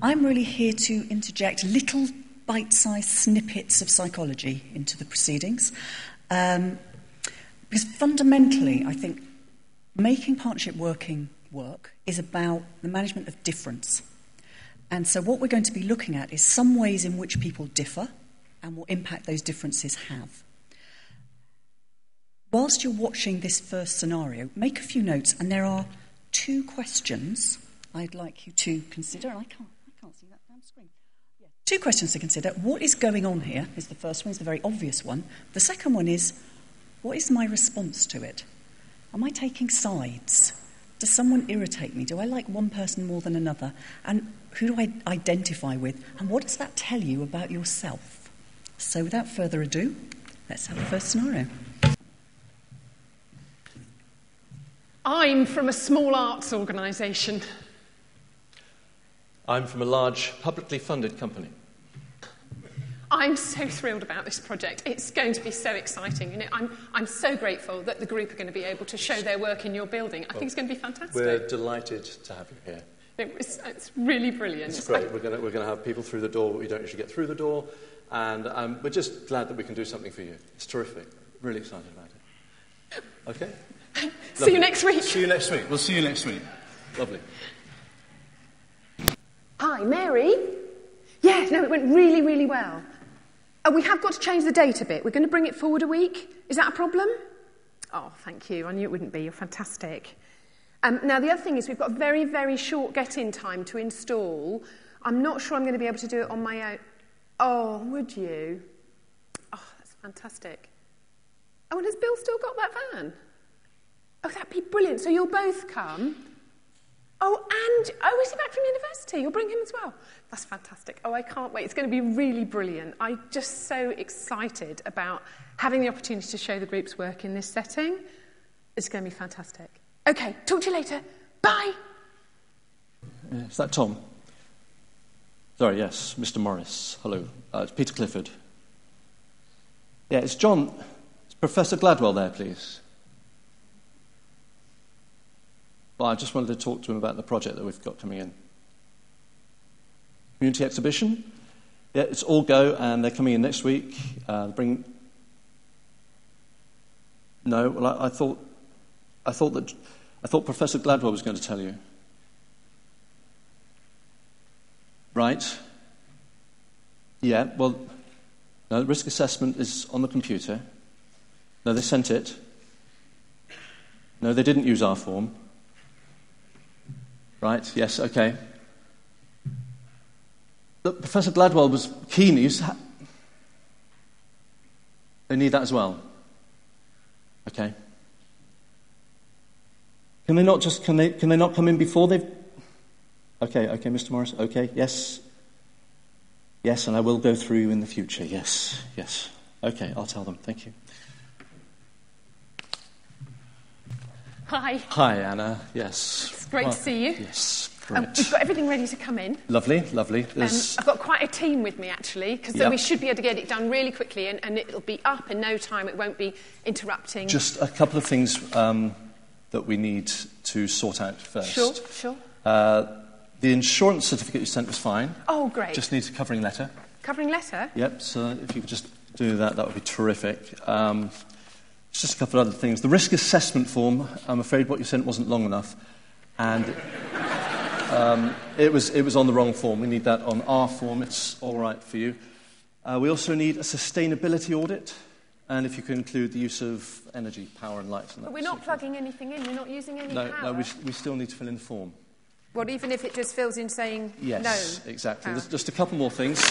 I'm really here to interject little bite-sized snippets of psychology into the proceedings. Because fundamentally, I think making partnership working work is about the management of difference. And so what we're going to be looking at is some ways in which people differ and what impact those differences have. Whilst you're watching this first scenario, make a few notes, and there are 2 questions I'd like you to consider. I can't see that damn screen. Yeah. 2 questions to consider. What is going on here is the first one, is the very obvious one. The second one is, what is my response to it? Am I taking sides? Does someone irritate me? Do I like one person more than another? And who do I identify with? And what does that tell you about yourself? So without further ado, let's have the first scenario. I'm from a small arts organisation. I'm from a large, publicly funded company. I'm so thrilled about this project. It's going to be so exciting. You know, I'm so grateful that the group are going to be able to show their work in your building. I think it's going to be fantastic. We're delighted to have you here. It's really brilliant. It's great. We're going to have people through the door we don't usually get through the door, and we're just glad that we can do something for you. It's terrific. Really excited about it. Okay? See you next week. See you next week. We'll see you next week. Lovely. Hi, Mary. Yeah, no, it went really, really well. We have got to change the date a bit. We're going to bring it forward a week. Is that a problem? Oh, thank you. I knew it wouldn't be. You're fantastic. Now, the other thing is we've got a very, very short get-in time to install. I'm not sure I'm going to be able to do it on my own. Oh, would you? Oh, that's fantastic. Oh, and has Bill still got that van? Oh, that'd be brilliant. So you'll both come. Is he back from university? You'll bring him as well. That's fantastic. Oh, I can't wait. It's going to be really brilliant. I'm just so excited about having the opportunity to show the group's work in this setting. It's going to be fantastic. Okay, talk to you later. Bye. Is that Tom? Sorry, yes, Mr. Morris. Hello. It's Peter Clifford. Yeah, it's John. Is Professor Gladwell there, please? Well, I just wanted to talk to him about the project that we've got coming in. Community exhibition. Yeah, it's all go, and they're coming in next week. No, well, I thought Professor Gladwell was going to tell you. Right. Yeah, well, no, the risk assessment is on the computer. No, they sent it. No, they didn't use our form. Right, yes, okay. Look, Professor Gladwell was keen. They need that as well. Okay. Can they not come in before they've... Okay, Mr. Morris, okay, yes. Yes, and I will go through you in the future, yes. Okay, I'll tell them, thank you. Hi. Hi, Anna, yes. It's great to see you. Yes, great. We've got everything ready to come in. Lovely. I've got quite a team with me, actually, because we should be able to get it done really quickly, and it'll be up in no time. It won't be interrupting. Just a couple of things that we need to sort out first. Sure. The insurance certificate you sent was fine. Oh, great. Just needs a covering letter. Covering letter? Yep, so if you could just do that would be terrific. Just a couple of other things. The risk assessment form, I'm afraid what you sent wasn't long enough, and it was on the wrong form. We need that on our form. It's all right for you. We also need a sustainability audit, and if you could include the use of energy, power and light. But we're not plugging anything in. We're not using any power. No, we still need to fill in the form. What, even if it just fills in saying yes, no? Yes, exactly. There's just a couple more things.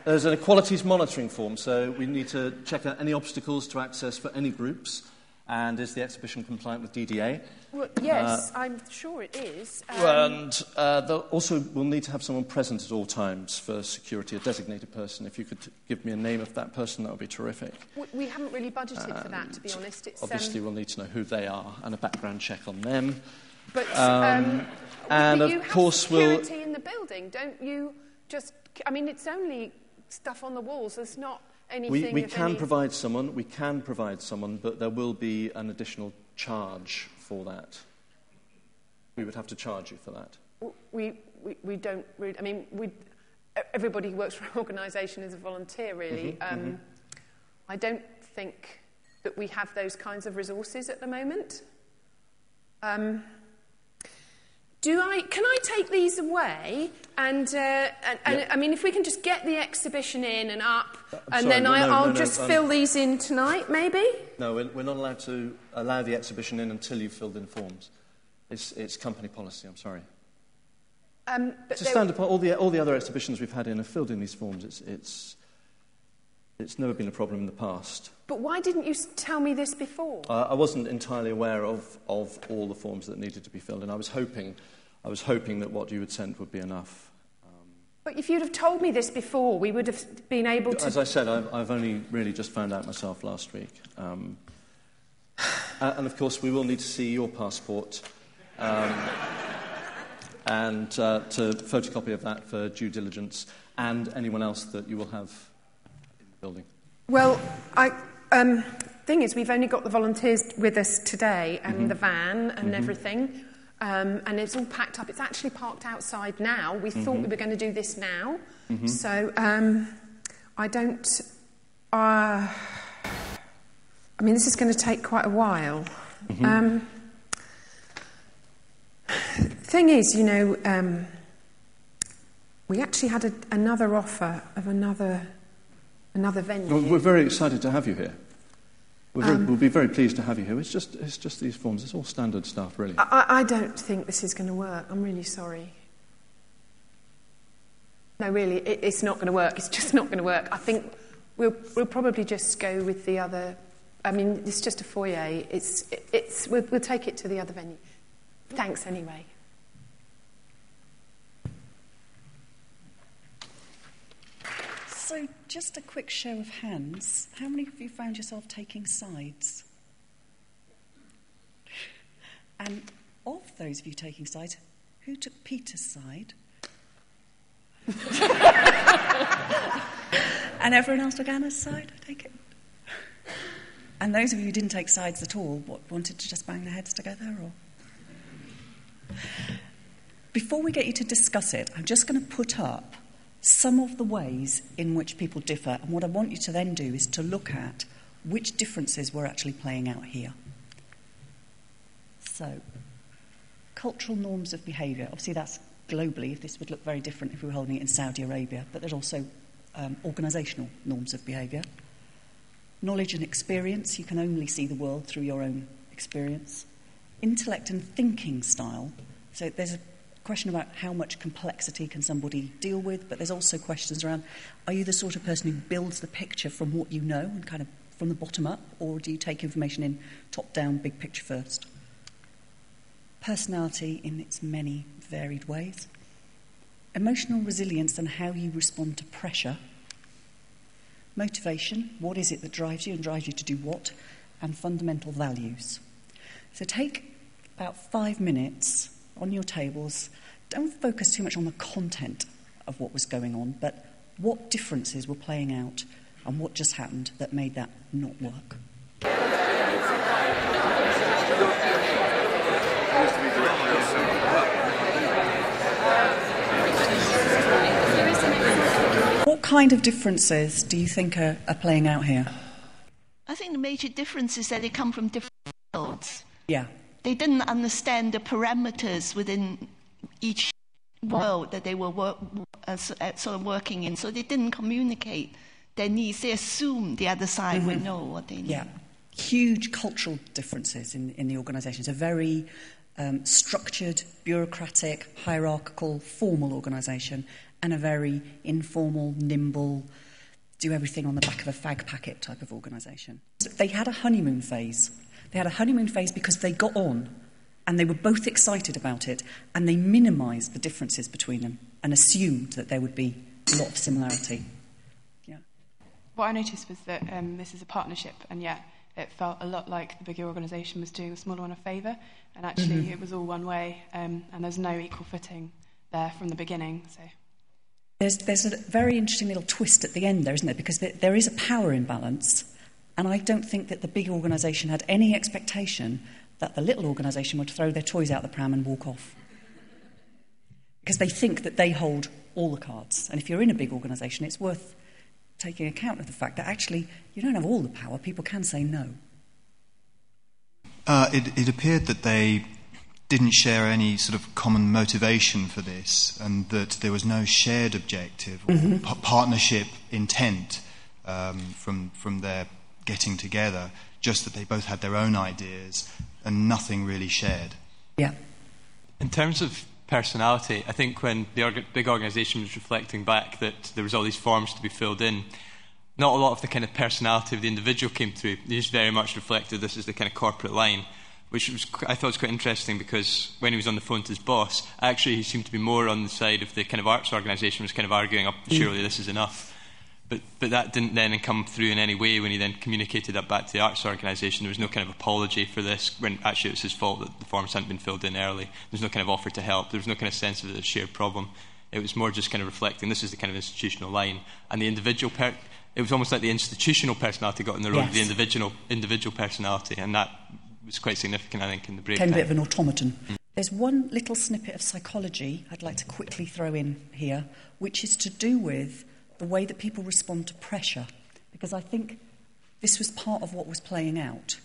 There's an equalities monitoring form, so we need to check out any obstacles to access for any groups, and is the exhibition compliant with DDA? Well, yes, I'm sure it is. Also, we'll need to have someone present at all times for security, a designated person. If you could give me a name of that person, that would be terrific. We haven't really budgeted for that, to be honest. Obviously, we'll need to know who they are and a background check on them. But and you of course, have security in the building, don't you? Just, I mean, it's only stuff on the walls. There's not anything. We can provide someone, but there will be an additional charge for that. we would have to charge you for that. We don't really... I mean, everybody who works for an organisation is a volunteer, really. I don't think that we have those kinds of resources at the moment. Can I take these away? And I mean, if we can just get the exhibition in and up, I'll just fill these in tonight, maybe? No, we're not allowed to allow the exhibition in until you've filled in forms. It's company policy, I'm sorry. It's a standard. All the other exhibitions we've had in have filled in these forms. It's never been a problem in the past. But why didn't you tell me this before? I wasn't entirely aware of all the forms that needed to be filled in. I was hoping that what you had sent would be enough. But if you'd have told me this before, we would have been able to... As I said, I've only really just found out myself last week. And of course, we will need to see your passport and to photocopy of that for due diligence, and anyone else that you will have in the building. Well, thing is, we've only got the volunteers with us today, and the van and everything, and it's all packed up. It's actually parked outside now. We thought we were going to do this now, so I don't... I mean, this is going to take quite a while. Thing is, you know, we actually had another offer of another venue. Well, we're very excited to have you here. We'll be very pleased to have you here. It's just these forms. It's all standard stuff, really. I don't think this is going to work. I'm really sorry. No, really, it's not going to work. It's just not going to work. I think we'll probably just go with the other. I mean, it's just a foyer. We'll take it to the other venue. Thanks, anyway. So, just a quick show of hands. How many of you found yourself taking sides? And of those of you taking sides, who took Peter's side? And everyone else took Anna's side, I take it? And those of you who didn't take sides at all, wanted to just bang their heads together, or...? Before we get you to discuss it, I'm just going to put up some of the ways in which people differ, and what I want you to then do is to look at which differences we're actually playing out here. So, cultural norms of behaviour. Obviously that's globally. This would look very different if we were holding it in Saudi Arabia, but there's also organisational norms of behaviour. Knowledge and experience. You can only see the world through your own experience. Intellect and thinking style. So there's a question about how much complexity can somebody deal with, but there's also questions around, are you the sort of person who builds the picture from what you know and kind of from the bottom up, or do you take information in top down, big picture first? Personality in its many varied ways. Emotional resilience and how you respond to pressure. Motivation, what is it that drives you and drives you to do what? And fundamental values. So take about 5 minutes on your tables. Don't focus too much on the content of what was going on, but what differences were playing out and what just happened that made that not work. What kind of differences do you think are playing out here? I think the major difference is that they come from different fields. Yeah. They didn't understand the parameters within each world that they were sort of working in, so they didn't communicate their needs. They assumed the other side would know what they need. Yeah. Huge cultural differences in the organisation. It's a very structured, bureaucratic, hierarchical, formal organisation, and a very informal, nimble, do everything on the back of a fag packet type of organisation. They had a honeymoon phase. They had a honeymoon phase because they got on and they were both excited about it, and they minimised the differences between them and assumed that there would be a lot of similarity. Yeah. What I noticed was that this is a partnership, and yet it felt a lot like the bigger organisation was doing the smaller one a favour, and actually it was all one way, and there's no equal footing there from the beginning. So There's a very interesting little twist at the end there, isn't there? Because there is a power imbalance, and I don't think that the big organisation had any expectation that the little organisation would throw their toys out the pram and walk off. Because they think that they hold all the cards. And if you're in a big organisation, it's worth taking account of the fact that actually you don't have all the power. People can say no. It appeared that they didn't share any sort of common motivation for this, and that there was no shared objective or partnership intent from their getting together, just that they both had their own ideas and nothing really shared. Yeah. In terms of personality, I think when the big organisation was reflecting back that there was all these forms to be filled in, not a lot of the kind of personality of the individual came through. They just very much reflected this as the kind of corporate line, which I thought was quite interesting, because when he was on the phone to his boss, actually he seemed to be more on the side of the kind of arts organisation, was kind of arguing, surely this is enough. But that didn't then come through in any way when he then communicated that back to the arts organisation. There was no kind of apology for this, when actually it was his fault that the forms hadn't been filled in early. There was no kind of offer to help. There was no kind of sense of it as a shared problem. It was more just kind of reflecting this is the kind of institutional line. And the individual, it was almost like the institutional personality got in the road of the individual personality, and that was quite significant, I think, in the break time. Became a bit of an automaton. There's one little snippet of psychology I'd like to quickly throw in here, which is to do with the way that people respond to pressure, because I think this was part of what was playing out.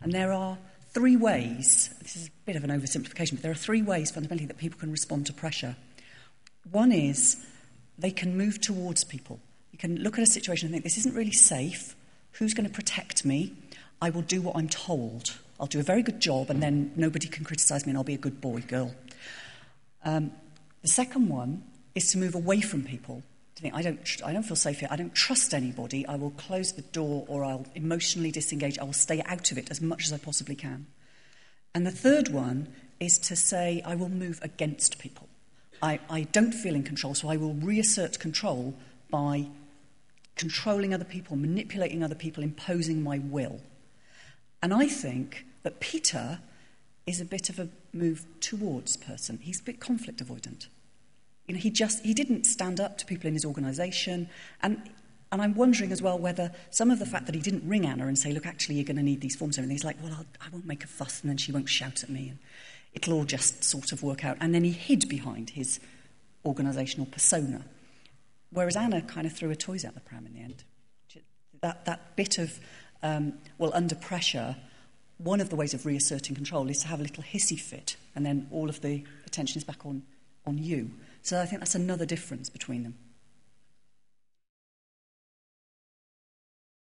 And there are 3 ways, this is a bit of an oversimplification, but there are 3 ways fundamentally that people can respond to pressure. One is they can move towards people. You can look at a situation and think, this isn't really safe. Who's going to protect me? I will do what I'm told. I'll do a very good job, and then nobody can criticise me, and I'll be a good boy, girl. The second one is to move away from people. To think, I don't feel safe here. I don't trust anybody. I will close the door, or I'll emotionally disengage. I will stay out of it as much as I possibly can. And the third one is to say, I will move against people. I don't feel in control, so I will reassert control by controlling other people, manipulating other people, imposing my will. And I think that Peter is a bit of a move towards person. He's a bit conflict avoidant. You know, he didn't stand up to people in his organisation, and I'm wondering as well whether some of the fact that he didn't ring Anna and say, look, actually you're going to need these forms and everything, he's like, well, I won't make a fuss, and then she won't shout at me, and it'll all just sort of work out. And then he hid behind his organisational persona, whereas Anna kind of threw her toys out the pram in the end. That bit of, under pressure, one of the ways of reasserting control is to have a little hissy fit, and then all of the attention is back on you. So I think that's another difference between them.